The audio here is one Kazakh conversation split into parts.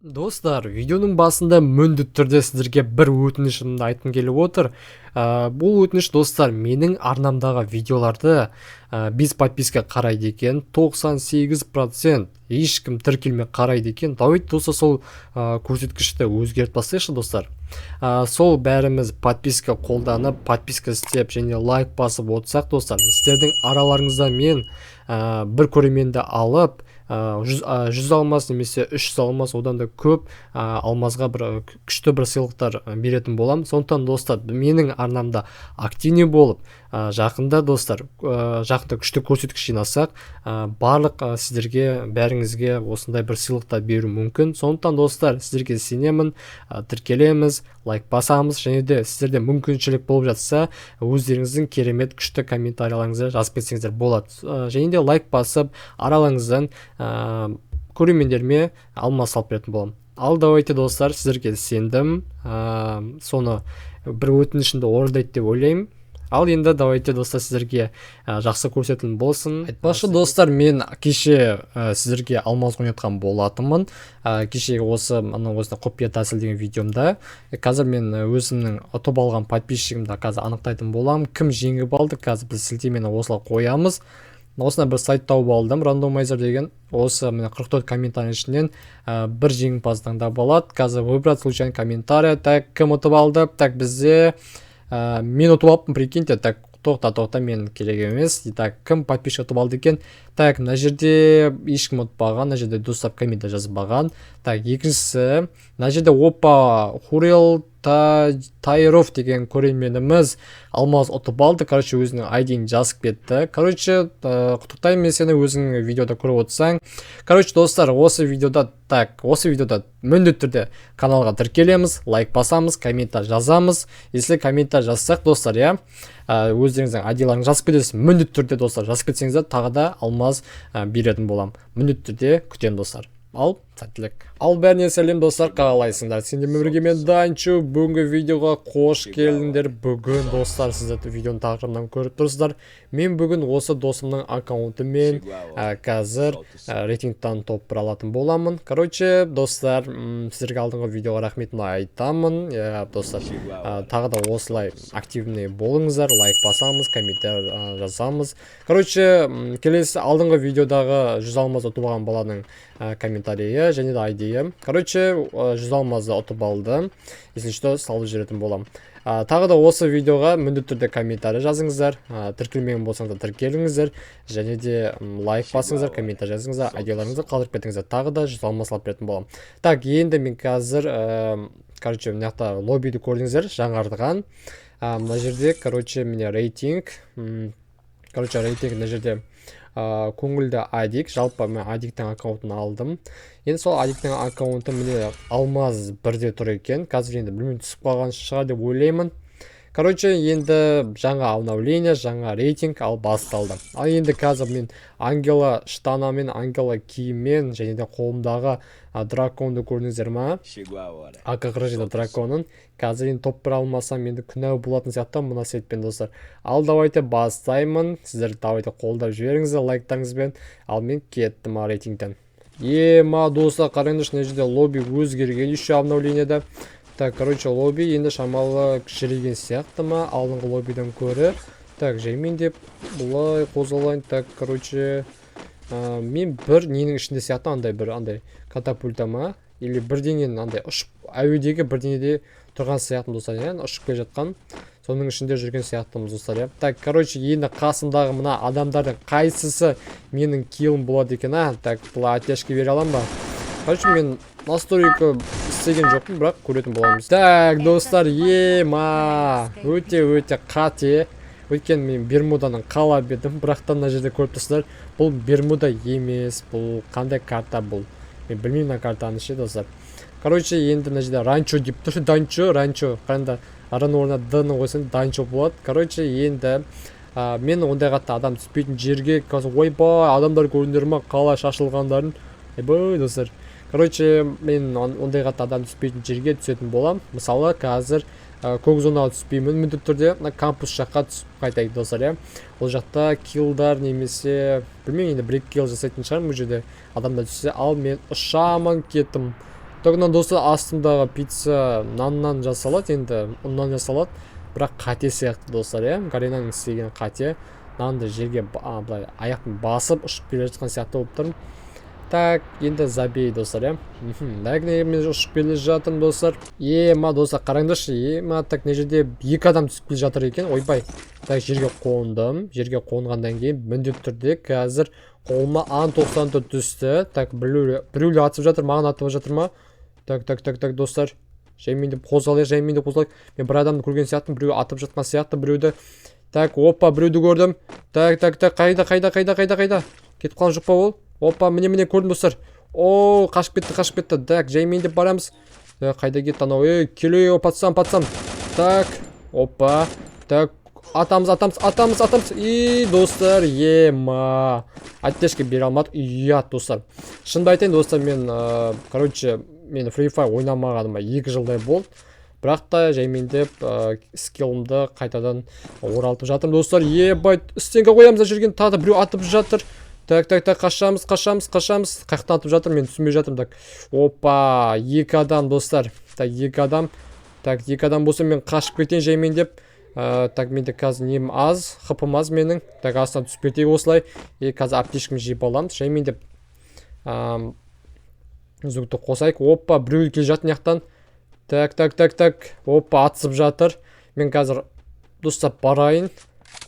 Достар, видеоның басында міндетті түрде сіздерге бір өтінішімді айтқым келіп отыр. Бұл өтініш, достар, менің арнамдағы видеоларды без подписка қарайды екен, 98% ешкім тіркелмей қарайды екен. Давайте достар, сол көрсеткішті өзгертіп бастайықшы, достар. Сол бәріміз подписка қолданып, подписка істеп және лайк басып отырсақ, достар, сіздердің араларыңызда мен бір көрерменді алып 100 алмаз немесе 300 алмаз, одан да көп алмазға бір күшті бір сыйлықтар беретін болам. Сондықтан, достар, менің арнамда активный болып, жақында, достар, жақында күшті көрсеткіш жинасақ, барлық сіздерге, бәріңізге осындай бір сыйлықтар беру мүмкін. Сондықтан, достар, сіздерге сенемін, тіркелеміз, лайк басамыз, және де сіздерде мүмкіншілік болып жатса, өздеріңіздің керемет күшті комментарияларыңызды жазып кетсеңіздер болады. Және де лайк басып, араларыңыздан көрермендеріме алмаз салып беретін боламын. Ал давайте, достар, сіздерге сендім, соны бір өтінішімді орындайды деп ойлаймын. Ал енді давайте, достар, сіздерге жақсы көрсетілім болсын. Айтпақшы, достар, мен кеше сіздерге алмаз ойнатқан болатынмын. Кеше осындай құпия тәсіл деген видеомда. Қазір мен өзімнің ұтып алған подписчигімді қазір анықтайтын болам. Кім жеңіп алды? Қазір біз сілтемені осылай қоямыз. Осына бір сайт тауып алдым, рандомайзер деген. Осы 44 комментарий ішінен бір жеңімпаз таңдап алады. Қазір выбрать случайный комментарий. Так, кім ұтып алды? Так, бізде мен ұтып алыппын, прикиньте. Так, тоқта, мен керек емес. Так, кім подписчик ұтып алды екен? Так, мына жерде ешкім ұтпаған, мына жерде достап комментар жазбаған. Так, екіншісі, мына жерде опа, Хурел Тайров деген көрерменіміз алмаз ұтып алды. Короче, өзінің айдиін жазып кетті. Короче, құттықтаймын сені, өзің видеода көріп отырсаң. Короче, достар, осы видеода міндетті түрде каналға тіркелеміз, лайк басамыз, комментар жазамыз. Если комментар жазсақ, достар, өздеріңіздің айдиларыңызды жазып кетесіз. Міндетті түрде, достар, жазып кетсеңіздер, тағы да алмаз беретін болам. Міндетті түрде күтемін, достар. Ал сәттілік. Ал бәріне сәлем, достар, қалайсыңдар? Сендермен бірге мен Данчо. Бүгінгі видеоға қош келдіңдер. Бүгін, достар, сіздер видеоның тақырыбынан көріп тұрсыздар. Мен бүгін осы досымның аккаунтымен қазір рейтингтан топ бір алатын боламын. Короче, достар, сіздерге алдыңғы видеоға рахметімді айтамын. Достар, тағы да осылай активный болыңыздар, лайк басамыз, комментар жазамыз. Короче, келесі алдыңғы видеодағы 100 алмаз ұтып алған баланың комментарийі және де айдиі. Короче, 100 алмазды ұтып алды. Если что, салып жүретін болам. Тағы да осы видеоға міндетті түрде комментарий жазыңыздар. Тіркелмеген болсаңыздар тіркеліңіздер. Және де лайк басыңыздар, комментар жазыңыздар, айдияларыңызды қалдырып кетіңіздер. Тағы да 100 алмаз салып беретін болам. Так, енді мен қазір, короче, мына жақта лоббиді көрдіңіздер, жаңартқан. Мына жерде, короче, міне рейтинг. Короче, рейтинг мына жерде көңілді адик, жалпы мен адиктің аккаунтын алдым. Енді сол адиктің аккаунты міне алмаз бірде тұр екен. Қазір енді білмеймін, түсіп қалған шығар деп ойлаймын. Короче, енді жаңа обновление, жаңа рейтинг ал басталды. Ал енді қазір мен Ангела штанамен, Ангела киіммен және де қолымдағы драконды көрдіңіздер ма? АК-47 драконын. Қазір енді топ бір алмасам, енді күнә болатын сияқты мына сетпен, достар. Ал давайте бастаймын. Сіздер давайте қолдап жіберіңіздер лайктарыңызбен. Ал мен кеттім рейтингтен. Достар, қараңызшы, мына жерде лобби өзгерген еще обновлениеде. Так, короче, лобби енді шамалы кішірейген сияқты ма, алдыңғы лоббиден көрі. Так, жаймен деп бұлай қозғалайын. Так, короче, мен бір ненің ішінде сияқты андай бір андай катапульта ма, или бірдеңен андай ұшып, әуедегі бірдеңеде тұрған сияқты, достар, ұшып келе жатқан. Соның ішінде жүрген сияқтымыз, достар. Так, короче, енді қасымдағы мына адамдардың қайсысы менің килім болады екен, Так, бұл атешке бере алам ба? Короче, мен настройка істеген жоқпын, бірақ көретін боламыз. Так, достар, өте қате. Өйткені мен Бермуданың қалап едім, бірақтан мына жерде көріп тұрсыздар. Бұл Бермуда емес, бұл қандай карта бұл? Мен білмеймін картаны ше, достар. Короче, енді мына жерде ранчо деп тұр, ранчо. Қаранда араны орнына д-ны қойсын, данчо болады. Короче, енді мен ондай қатты адам түспейтін жерге, ойбай, адамдар көріндер ма, қалай шашылғандарын. Ойбай, достар. Короче, мен ондай қатты адам түспейтін жерге түсетін болам. Мысалы, қазір көк зонаға түспеймін, міндетті түрде кампус жаққа түсіп қайтайық, достар. Ол жақта килдар немесе, білмеймін, енді бір-екі килл жасайтын шығармын, бұл жерде адамдар түссе. Ал мен ұшамын, кеттім. Так, мына достар, астындағы пицца наннан жасалады, енді ұннан жасалады, бірақ қате сияқты достар, Гаринаның істеген қате. Нанды жерге былай аяқпен басып ұшып келе жатқан сияқты болып тұрмын. Так, енді забей достар, Так, мен ұшып келе жатырмын достар. Ма достар, қараңдаршы, так, не жерде екі адам түсіп келе жатыр екен. Ойбай. Так, жерге қондым. Жерге қонғандан кейін міндетті түрде қазір қолыма Ан-94 түсті. Так, біреулер атып жатыр, маған атып жатыр ма? Так, достар. Жаймен деп қозғалайық. Мен бір адамды көрген сияқтымын, біреу атып жатқан сияқты, біреуді. Так, опа, біреуді көрдім. Так, қайда? Кетіп қалған жоқ па ол? Опа, міне көрдім достар. О, қашып кетті. Так, жаймен деп барамыз. Қайда кетті анау? Келе, патсам. Так, опа. Так, атамыз. Достар, ма. Аттешке бере алмадық. Ұят достар. Шынды айтайын достар, мен Free Fire ойнамағаныма 2 жылдай болды. Бірақ та жаймен деп скиллымды қайтадан оралтып жатырмын достар. Стенге қоямыз жүрген, тағы біреу атып жатыр. Так, қашамыз. Қаяқтан атып жатыр, мен түсінбей жатырмын. Так, опа, 2 адам достар. Так, 2 адам. Так, 2 адам болса мен қашып кетейін жаймен деп. Так, менде қазір нем аз, хпым аз менің. Так, астынан түсіп кетейік осылай. Қазір аптешкім жеп аламыз. Жаймен деп үзікті қосайық. Опа, біреу келе жатыр яқтан. Так. Опа, атысып жатыр. Мен қазір достар барайын.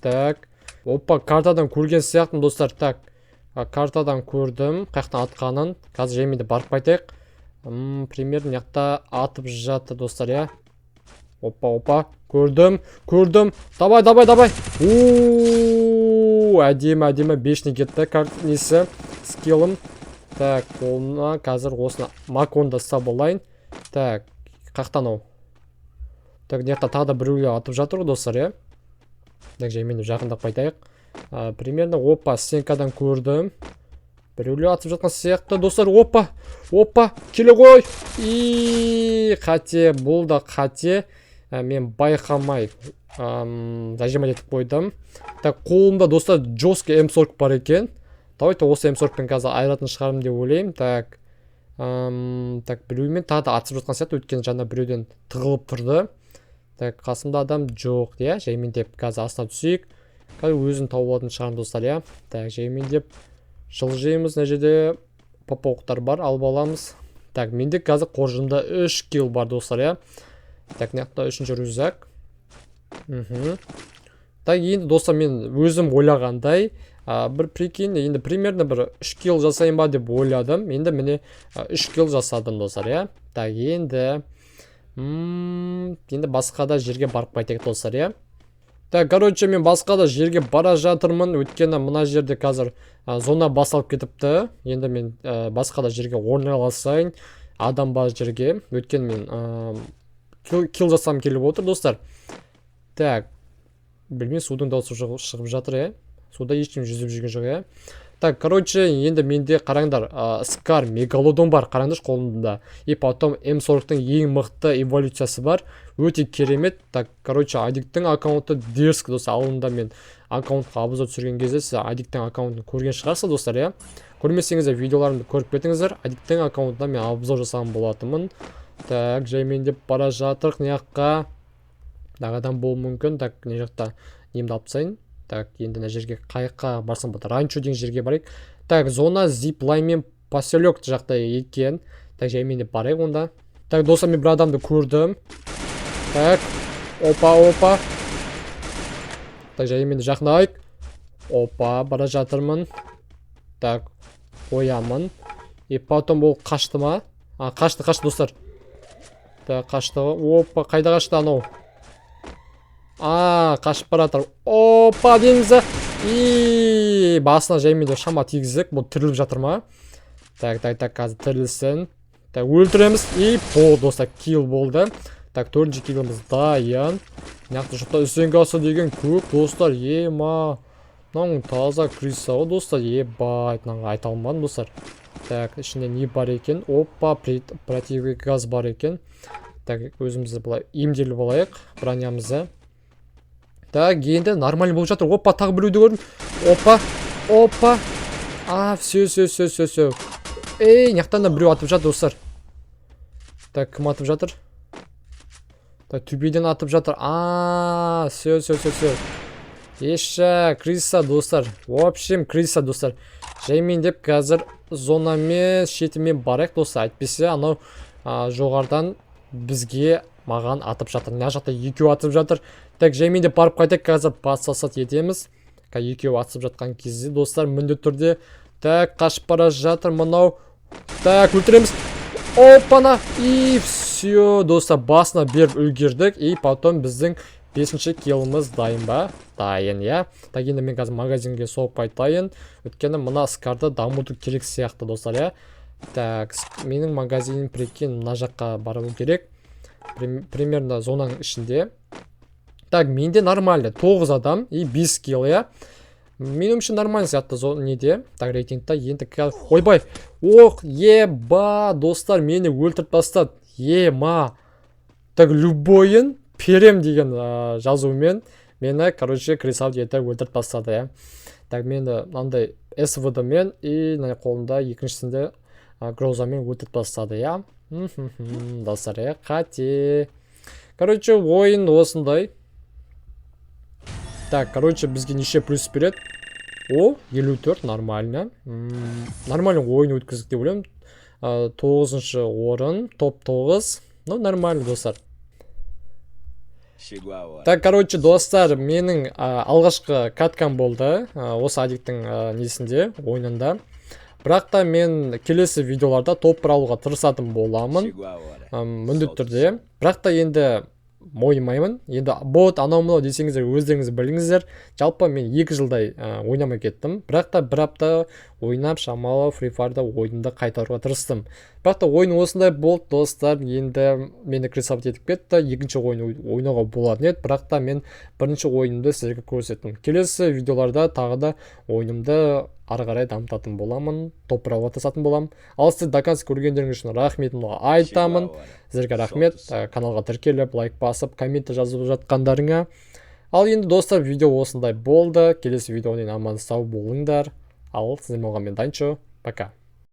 Так. Опа, картадан көрген сияқтым достар. Так. Картадан көрдім. Қаяқтан атқанын. Қазір жаймен де барып қайтайық. Примерно яқта атып жатыр достар, Опа. Көрдім. Давай. Әдемі. Бешіне кетті. Несі. Скиллым. Так, қолына қазір осына маконда сабылайын. Так, қақтан ау. Так, неқта тағы да біреулер атып жатыр достар, Так, жаймен жақындап қайтайық. Примерно, опа, стенкадан көрдім. Біреулер атып жатқан сияқты достар. Опа, келе ғой. Қате, бұл да қате. Мен байқамай зажимать етіп қойдым. Так, қолымда достар жесткий М40 бар екен. Давайте осы М40-пен қазір айыратын шығарым деп ойлаймын. Так, біреумен тағы да атысып жатқан сияқты, өткен жаңа біреуден тығылып тұрды. Так, қасымда адам жоқ, жаймен деп қазір астына түсейік. Қазір өзін тауып алатын шығарым достар, Так, жаймен деп жылжимыз, мына жерде поповықтар бар, алып аламыз. Так, менде қазір қоржында 3 килл бар достар, Так, неқта 3-ші рюкзак. Так, енді достар, мен өзім ойлағандай, бір прикинь, енді примерно бір 3 килл жасайын ба деп ойладым. Енді міне 3 килл жасадым достар, Так, енді басқа да жерге барып қайтайық достар, Так, мен басқа да жерге бара жатырмын. Өйткені мына жерде қазір зона басалып кетіпті. Енді мен басқа да жерге орналасайын. Адам бар жерге. Өйткені мен килл жасам келіп отыр достар. Так, білмей судың дауысы шығып жатыр, Суда ешкім жүзіп жүрген жоқ, Так, енді менде қараңдар, Скар Мегалодон бар, қараңдар қолымда. И потом М40-тың ең мықты эволюциясы бар. Өте керемет. Так, Адиктің аккаунты дерзк достар. Алдында мен аккаунтқа обзор түсірген кезде сіз Адиктің аккаунтын көрген шығарсыз достар, Көрмесеңіздер видеоларымды көріп кетіңіздер. Адиктің аккаунтына мен обзор жасаған болатынмын. Так, жаймен деп бара жатырық неяққа. Адам болу мүмкін. Так, не жақта немді алып тастайын. Так, енді мына жерге қайыққа барсам болады. Ранчо деген жерге барайық. Так, зона зиплаймен поселок жақта екен. Так, жаймен деп барайық онда. Так, достар, мен бір адамды көрдім. Так, опа. Так, жаймен де жақындайық. Опа, бара жатырмын. Так, қоямын. И потом ол қашты ма? Қашты достар. Так, қашты. Опа, қайда қашты анау? Қашып баратыр. Опа, деңізі. Басына жаймен де шама тигіздік. Бұл тіріліп жатыр ма? Так, қазір тірілсін. Так, өлтіреміз. Достар, килл болды. Так, 4-ші килліміз дайын. Нақты жұқта үстенге асы деген көп достар. Мынау таза крыса ғой достар. Мынау айта алмадым достар. Так, ішінде не бар екен? Опа, противный газ бар екен. Так, өзімізді бұлай емделіп алайық бронямызды. Так, енді нормально болып жатыр. Опа, тағы біреуді көрдім. Опа. Все. Няқтан да біреу атып жатыр достар. Так, кім атып жатыр? Так, төбеден атып жатыр. Все. Еша, крыса, достар. В общем, крыса, достар. Жаймен деп қазір зонамен, шетімен барайық, достар. Әйтпесе, анау жоғардан бізге маған атып жатыр. Мына жақта екеу атып жатыр. Так, жаймен деп барып қайтайық, қазір бас-сасат етеміз. Екеу атып жатқан кезде, достар, міндетті түрде. Так, қашып бара жатыр мынау. Так, өлтіреміз. Опана! И все, достар, басына беріп үлгердік. И потом біздің 5-ші килліміз дайын ба? Дайын, я. Так, енді мен қазір магазинге соғып қайтайын. Өткені мына скарды дамыту керек сияқты, достар, я. Так, менің магазинім прикинь мына жаққа бару керек. Примерно зонаның ішінде. Так, менде нормально. 9 адам и 5 килл, я. Менің үшін нормально сияқты неде. Так, рейтингта енді ойбай. Ох, еба, достар, мені өлтіріп бастады. Ема. Так, любойын перем деген жазуымен мені, короче, крисал ете өлтіріп бастады, я. Так, мені андай СВД мен и қолында екіншісінде грозамен өлтіріп бастады, я. Достар, я, қате. Короче, ойын осындай. Так, короче, бізге неше плюс береді? О, 54, нормально. Нормально ойын өткіздік деп ойлаймын. 9-шы орын, топ 9. Ну, нормально, достар. Так, короче, достар, менің алғашқы каткам болды. Осы адиктің несінде, ойынында. Бірақ та мен келесі видеоларда топ бір алуға тырысатын боламын. Міндетті түрде. Бірақ та енді мойымаймын. Енді бот анау-мынау десеңіздер өздеріңіз біліңіздер. Жалпы мен 2 жылдай ойнамай кеттім. Бірақ та бір апта ойнап шамалы Free Fire'да ойынды қайтаруға тырыстым. Бірақ та ойын осындай болды, достар. Енді мені крисап етіп кетті. Екінші ойын ойнауға болатын еді. Бірақ та мен бірінші ойынымды сіздерге көрсеттім. Келесі видеоларда тағы да ойынымды ары қарай дамытатын боламын, топ бір алуға тырысатын боламын. Ал сіздер до конца көргендеріңіз үшін рахметімді айтамын. Сіздерге рахмет. Каналға тіркеліп, лайк басып, коммент жазып жатқандарыңа. Ал енді достар, видео осындай болды. Келесі видеодан аман сау болыңдар. Ал сіздер болған мен Данчо. Пока.